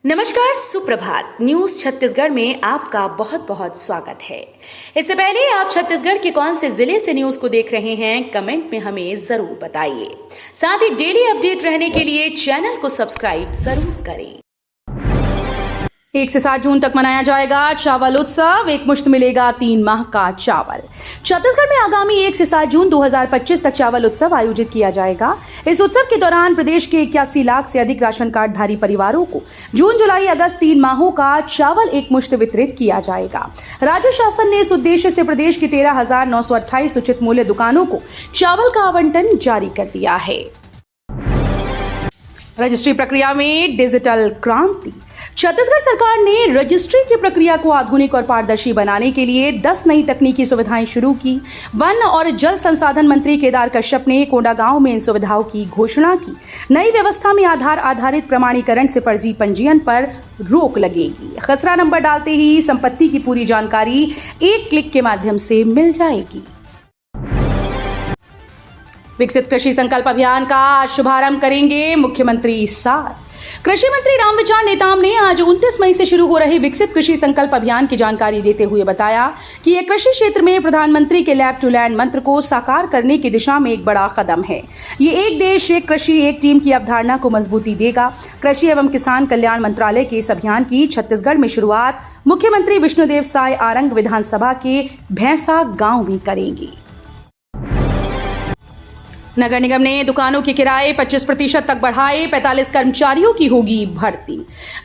नमस्कार, सुप्रभात। न्यूज छत्तीसगढ़ में आपका बहुत बहुत स्वागत है। इससे पहले आप छत्तीसगढ़ के कौन से जिले से न्यूज को देख रहे हैं, कमेंट में हमें जरूर बताइए। साथ ही डेली अपडेट रहने के लिए चैनल को सब्सक्राइब जरूर करें। 1 से 7 जून तक मनाया जाएगा चावल उत्सव। एक मुश्त मिलेगा 3 माह का चावल। छत्तीसगढ़ में आगामी 1 से 7 जून 2025 तक चावल उत्सव आयोजित किया जाएगा। इस उत्सव के दौरान प्रदेश के 81 लाख से अधिक राशन कार्डधारी परिवारों को जून, जुलाई, अगस्त 3 माहों का चावल एक मुश्त वितरित किया जाएगा। राज्य शासन ने इस उद्देश्य से प्रदेश की 13,928 उचित मूल्य दुकानों को चावल का आवंटन जारी कर दिया है। रजिस्ट्री प्रक्रिया में डिजिटल क्रांति। छत्तीसगढ़ सरकार ने रजिस्ट्री की प्रक्रिया को आधुनिक और पारदर्शी बनाने के लिए 10 नई तकनीकी सुविधाएं शुरू की। वन और जल संसाधन मंत्री केदार कश्यप ने कोंडागांव में इन सुविधाओं की घोषणा की। नई व्यवस्था में आधार आधारित प्रमाणीकरण से फर्जी पंजीयन पर रोक लगेगी। खसरा नंबर डालते ही संपत्ति की पूरी जानकारी एक क्लिक के माध्यम से मिल जाएगी। विकसित कृषि संकल्प अभियान का शुभारंभ करेंगे मुख्यमंत्री साथ। कृषि मंत्री रामविचार नेताम ने आज 29 मई से शुरू हो रहे विकसित कृषि संकल्प अभियान की जानकारी देते हुए बताया कि यह कृषि क्षेत्र में प्रधानमंत्री के लैब टू लैंड मंत्र को साकार करने की दिशा में एक बड़ा कदम है। ये एक देश एक कृषि एक टीम की अवधारणा को मजबूती देगा। कृषि एवं किसान कल्याण मंत्रालय के इस अभियान की छत्तीसगढ़ में शुरुआत मुख्यमंत्री विष्णुदेव साय आरंग विधानसभा के भैंसा गांव में करेंगी। नगर निगम ने दुकानों के किराए 25% तक बढ़ाए। 45 कर्मचारियों की होगी भर्ती।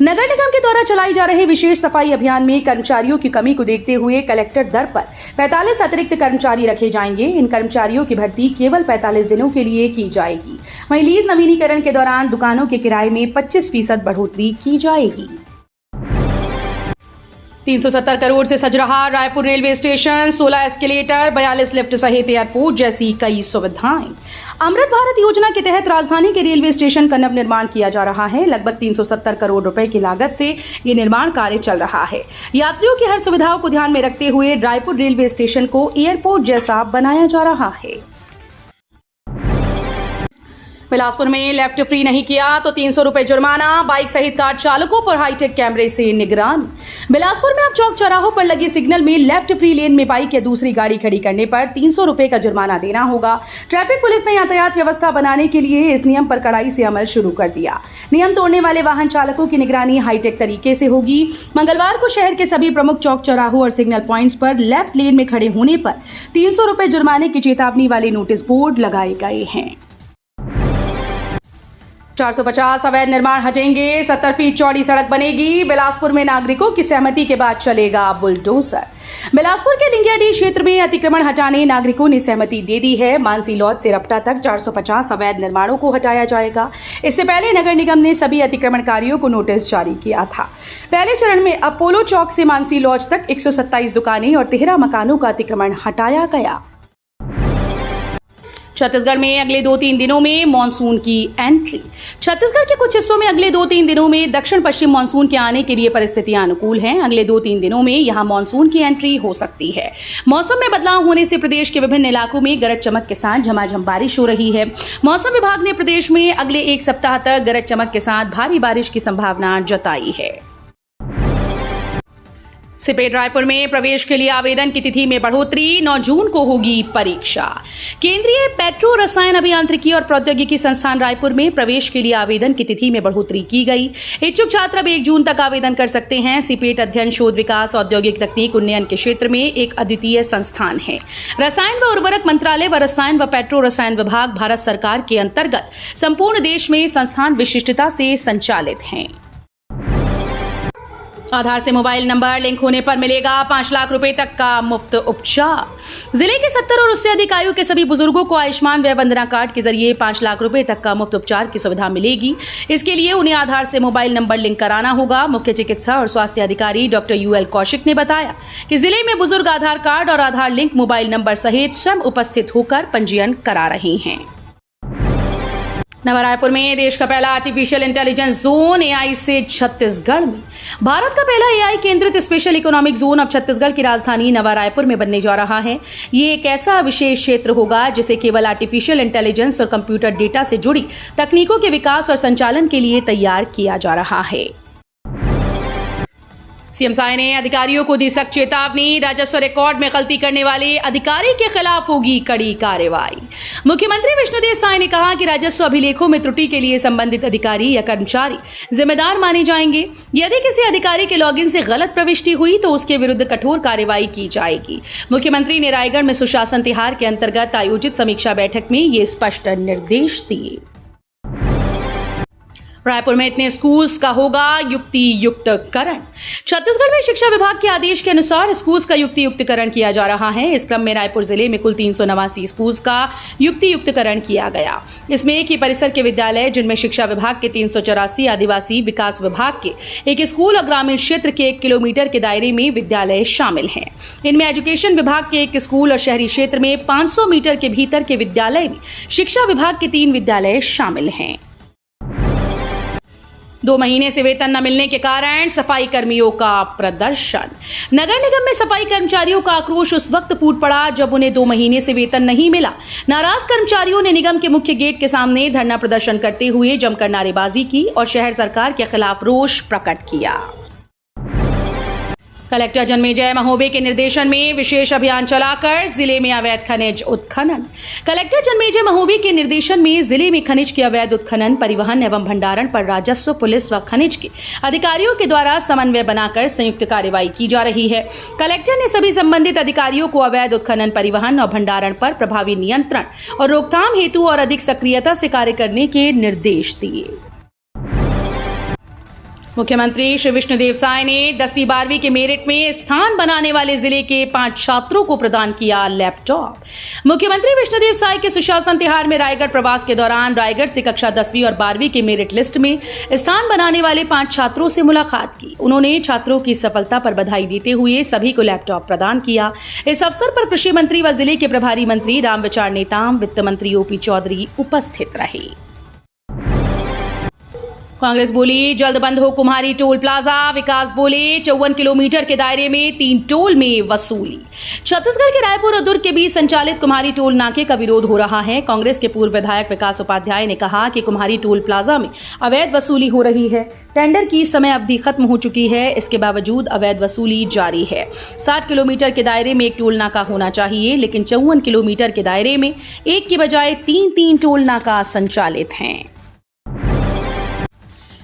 नगर निगम के द्वारा चलाई जा रहे विशेष सफाई अभियान में कर्मचारियों की कमी को देखते हुए कलेक्टर दर पर 45 अतिरिक्त कर्मचारी रखे जाएंगे। इन कर्मचारियों की भर्ती केवल 45 दिनों के लिए की जाएगी। वहीं लीज नवीनीकरण के दौरान दुकानों के किराए में 25% बढ़ोतरी की जाएगी। 370 करोड़ से सज रहा Raipur railway station, 16 escalator, 42 lift सहित एयरपोर्ट जैसी कई सुविधाएं। अमृत भारत योजना के तहत राजधानी के रेलवे स्टेशन का नव निर्माण किया जा रहा है। लगभग 370 करोड़ रुपए की लागत से ये निर्माण कार्य चल रहा है। यात्रियों की हर सुविधाओं को ध्यान में रखते हुए रायपुर रेलवे स्टेशन को एयरपोर्ट जैसा बनाया जा रहा है। बिलासपुर में लेफ्ट फ्री नहीं किया तो 300 रुपए जुर्माना। बाइक सहित कार चालकों पर हाईटेक कैमरे से निगरानी। बिलासपुर में अब चौक चौराहों पर लगे सिग्नल में लेफ्ट फ्री लेन में बाइक या दूसरी गाड़ी खड़ी करने पर 300 रुपए का जुर्माना देना होगा। ट्रैफिक पुलिस ने यातायात व्यवस्था बनाने के लिए इस नियम पर कड़ाई से अमल शुरू कर दिया। नियम तोड़ने वाले वाहन चालकों की निगरानी हाईटेक तरीके से होगी। मंगलवार को शहर के सभी प्रमुख चौक चौराहों और सिग्नल प्वाइंट्स पर लेफ्ट लेन में खड़े होने पर 300 रुपए जुर्माने की चेतावनी वाले नोटिस बोर्ड लगाए गए हैं। 450 अवैध निर्माण हटेंगे। 70 फीट चौड़ी सड़क बनेगी। बिलासपुर में नागरिकों की सहमति के बाद चलेगा बुलडोजर। बिलासपुर के लिंगियाडीह क्षेत्र में अतिक्रमण हटाने नागरिकों ने सहमति दे दी है। मानसी लॉज से रपटा तक 450 अवैध निर्माणों को हटाया जाएगा। इससे पहले नगर निगम ने सभी अतिक्रमणकारियों को नोटिस जारी किया था। पहले चरण में अपोलो चौक से मानसी लॉज तक 127 दुकानें और 13 मकानों का अतिक्रमण हटाया गया। छत्तीसगढ़ में अगले 2-3 दिनों में मानसून की एंट्री। छत्तीसगढ़ के कुछ हिस्सों में अगले 2-3 दिनों में दक्षिण पश्चिम मानसून के आने के लिए परिस्थितियां अनुकूल हैं। अगले 2-3 दिनों में यहां मानसून की एंट्री हो सकती है। मौसम में बदलाव होने से प्रदेश के विभिन्न इलाकों में गरज चमक के साथ झमाझम बारिश हो रही है। मौसम विभाग ने प्रदेश में अगले 1 सप्ताह तक गरज चमक के साथ भारी बारिश की संभावना जताई है। सिपेट रायपुर में प्रवेश के लिए आवेदन की तिथि में बढ़ोतरी। 9 जून को होगी परीक्षा। केंद्रीय पेट्रो रसायन अभियांत्रिकी और प्रौद्योगिकी संस्थान रायपुर में प्रवेश के लिए आवेदन की तिथि में बढ़ोतरी की गई। इच्छुक छात्र अब 1 जून तक आवेदन कर सकते हैं। सिपेट अध्ययन शोध विकास औद्योगिक तकनीक उन्नयन के क्षेत्र में एक अद्वितीय संस्थान है। रसायन व उर्वरक मंत्रालय व रसायन व पेट्रो रसायन विभाग भारत सरकार के अंतर्गत संपूर्ण देश में संस्थान विशिष्टता से संचालित हैं। आधार से मोबाइल नंबर लिंक होने पर मिलेगा 5 लाख रुपए तक का मुफ्त उपचार। जिले के 70 और उससे अधिक आयु के सभी बुजुर्गों को आयुष्मान व्यय वंदना कार्ड के जरिए 5 लाख रुपए तक का मुफ्त उपचार की सुविधा मिलेगी। इसके लिए उन्हें आधार से मोबाइल नंबर लिंक कराना होगा। मुख्य चिकित्सा और स्वास्थ्य अधिकारी डॉक्टर यूएल कौशिक ने बताया कि जिले में बुजुर्ग आधार कार्ड और आधार लिंक मोबाइल नंबर सहित स्वयं उपस्थित होकर पंजीयन करा रहे हैं। नवा रायपुर में देश का पहला आर्टिफिशियल इंटेलिजेंस जोन एआई से छत्तीसगढ़ में। भारत का पहला एआई केंद्रित स्पेशल इकोनॉमिक जोन अब छत्तीसगढ़ की राजधानी नवा रायपुर में बनने जा रहा है। ये एक ऐसा विशेष क्षेत्र होगा जिसे केवल आर्टिफिशियल इंटेलिजेंस और कंप्यूटर डेटा से जुड़ी तकनीकों के विकास और संचालन के लिए तैयार किया जा रहा है। सीएम साय ने अधिकारियों को दी सख्त चेतावनी, राजस्व रिकॉर्ड में गलती करने वाले अधिकारी के खिलाफ होगी कड़ी कार्रवाई। मुख्यमंत्री विष्णुदेव साय ने कहा कि राजस्व अभिलेखों में त्रुटि के लिए संबंधित अधिकारी या कर्मचारी जिम्मेदार माने जाएंगे। यदि किसी अधिकारी के लॉगिन से गलत प्रविष्टि हुई तो उसके विरुद्ध कठोर कार्रवाई की जाएगी। मुख्यमंत्री ने रायगढ़ में सुशासन तिहार के अंतर्गत आयोजित समीक्षा बैठक में ये स्पष्ट निर्देश दिए। रायपुर में इतने स्कूल्स का होगा युक्ति युक्तकरण। छत्तीसगढ़ में शिक्षा विभाग के आदेश के अनुसार स्कूल्स का युक्ति युक्तकरण किया जा रहा है। इस क्रम में रायपुर जिले में कुल 389 स्कूल्स का युक्ति युक्तकरण किया गया। इसमें एक ही परिसर के विद्यालय जिनमें शिक्षा विभाग के 384, आदिवासी विकास विभाग के एक स्कूल और ग्रामीण क्षेत्र के 1 किलोमीटर के दायरे में विद्यालय शामिल हैं। इनमें एजुकेशन विभाग के 1 स्कूल और शहरी क्षेत्र में 500 मीटर के भीतर के विद्यालय में शिक्षा विभाग के 3 विद्यालय शामिल हैं। 2 महीने से वेतन न मिलने के कारण सफाई कर्मियों का प्रदर्शन। नगर निगम में सफाई कर्मचारियों का आक्रोश उस वक्त फूट पड़ा जब उन्हें 2 महीने से वेतन नहीं मिला। नाराज कर्मचारियों ने निगम के मुख्य गेट के सामने धरना प्रदर्शन करते हुए जमकर नारेबाजी की और शहर सरकार के खिलाफ रोष प्रकट किया। कलेक्टर जन्मेजय महोबे के निर्देशन में विशेष अभियान चलाकर जिले में अवैध खनिज उत्खनन। कलेक्टर जन्मेजय महोबे के निर्देशन में जिले में खनिज के अवैध उत्खनन, परिवहन एवं भंडारण पर राजस्व, पुलिस व खनिज के अधिकारियों के द्वारा समन्वय बनाकर संयुक्त कार्रवाई की जा रही है। कलेक्टर ने सभी संबंधित अधिकारियों को अवैध उत्खनन, परिवहन और भंडारण पर प्रभावी नियंत्रण और रोकथाम हेतु और अधिक सक्रियता से कार्य करने के निर्देश दिए। मुख्यमंत्री श्री विष्णुदेव साय ने 10वीं 12वीं के मेरिट में स्थान बनाने वाले जिले के 5 छात्रों को प्रदान किया लैपटॉप। मुख्यमंत्री विष्णुदेव साय के सुशासन तिहार में रायगढ़ प्रवास के दौरान रायगढ़ से कक्षा 10वीं और 12वीं के मेरिट लिस्ट में स्थान बनाने वाले 5 छात्रों से मुलाकात की। उन्होंने छात्रों की सफलता पर बधाई देते हुए सभी को लैपटॉप प्रदान किया। इस अवसर पर कृषि मंत्री व जिले के प्रभारी मंत्री रामविचार नेताम, वित्त मंत्री ओपी चौधरी उपस्थित रहे। कांग्रेस बोली जल्द बंद हो कुम्हारी टोल प्लाजा। विकास बोले 54 किलोमीटर के दायरे में 3 टोल में वसूली। छत्तीसगढ़ के रायपुर और दुर्ग के बीच संचालित कुम्हारी टोल नाके का विरोध हो रहा है। कांग्रेस के पूर्व विधायक विकास उपाध्याय ने कहा कि कुम्हारी टोल प्लाजा में अवैध वसूली हो रही है। टेंडर की समय अवधि खत्म हो चुकी है, इसके बावजूद अवैध वसूली जारी है। 60 किलोमीटर के दायरे में 1 टोल नाका होना चाहिए, लेकिन 54 किलोमीटर के दायरे में 1 की बजाय 3 टोल नाका संचालित हैं।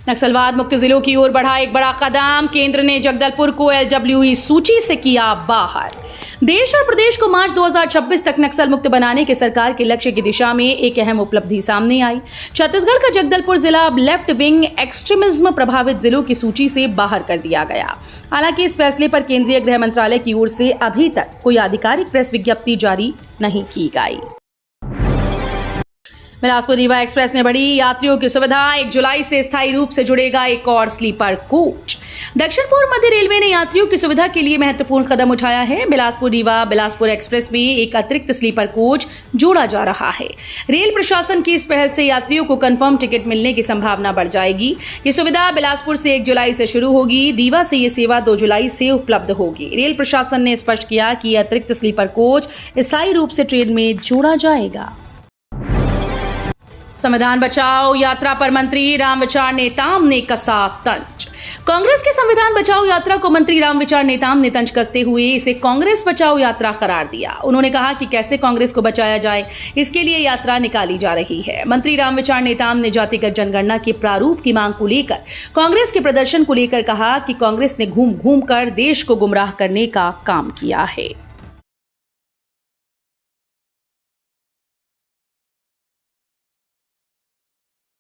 नक्सलवाद मुक्त जिलों की ओर बढ़ा एक बड़ा कदम। केंद्र ने जगदलपुर को LWE सूची से किया बाहर। देश और प्रदेश को मार्च 2026 तक नक्सल मुक्त बनाने के सरकार के लक्ष्य की दिशा में एक अहम उपलब्धि सामने आई। छत्तीसगढ़ का जगदलपुर जिला अब लेफ्ट विंग एक्सट्रीमिज्म प्रभावित जिलों की सूची से बाहर कर दिया गया। हालांकि इस फैसले पर केंद्रीय गृह मंत्रालय की ओर से अभी तक कोई आधिकारिक प्रेस विज्ञप्ति जारी नहीं की गई। बिलासपुर रीवा एक्सप्रेस में बढ़ी यात्रियों की सुविधा। 1 जुलाई से स्थायी रूप से जुड़ेगा एक और स्लीपर कोच। दक्षिण पूर्व मध्य रेलवे ने यात्रियों की सुविधा के लिए महत्वपूर्ण कदम उठाया है। बिलासपुर रीवा बिलासपुर एक्सप्रेस में एक अतिरिक्त स्लीपर कोच जोड़ा जा रहा है। रेल प्रशासन की इस पहल से यात्रियों को कंफर्म टिकट मिलने की संभावना बढ़ जाएगी। ये सुविधा बिलासपुर से 1 जुलाई से शुरू होगी। रीवा से ये सेवा 2 जुलाई से उपलब्ध होगी। रेल प्रशासन ने स्पष्ट किया कि अतिरिक्त स्लीपर कोच स्थायी रूप से ट्रेन में जोड़ा जाएगा। संविधान बचाओ यात्रा पर मंत्री रामविचार नेताम ने कसा तंज। कांग्रेस के संविधान बचाओ यात्रा को मंत्री रामविचार नेताम ने तंज कसते हुए इसे कांग्रेस बचाओ यात्रा करार दिया। उन्होंने कहा कि कैसे कांग्रेस को बचाया जाए, इसके लिए यात्रा निकाली जा रही है। मंत्री रामविचार नेताम ने जातिगत जनगणना के प्रारूप की मांग को लेकर कांग्रेस के प्रदर्शन को लेकर कहा कि कांग्रेस ने घूम घूम कर देश को गुमराह करने का काम किया है।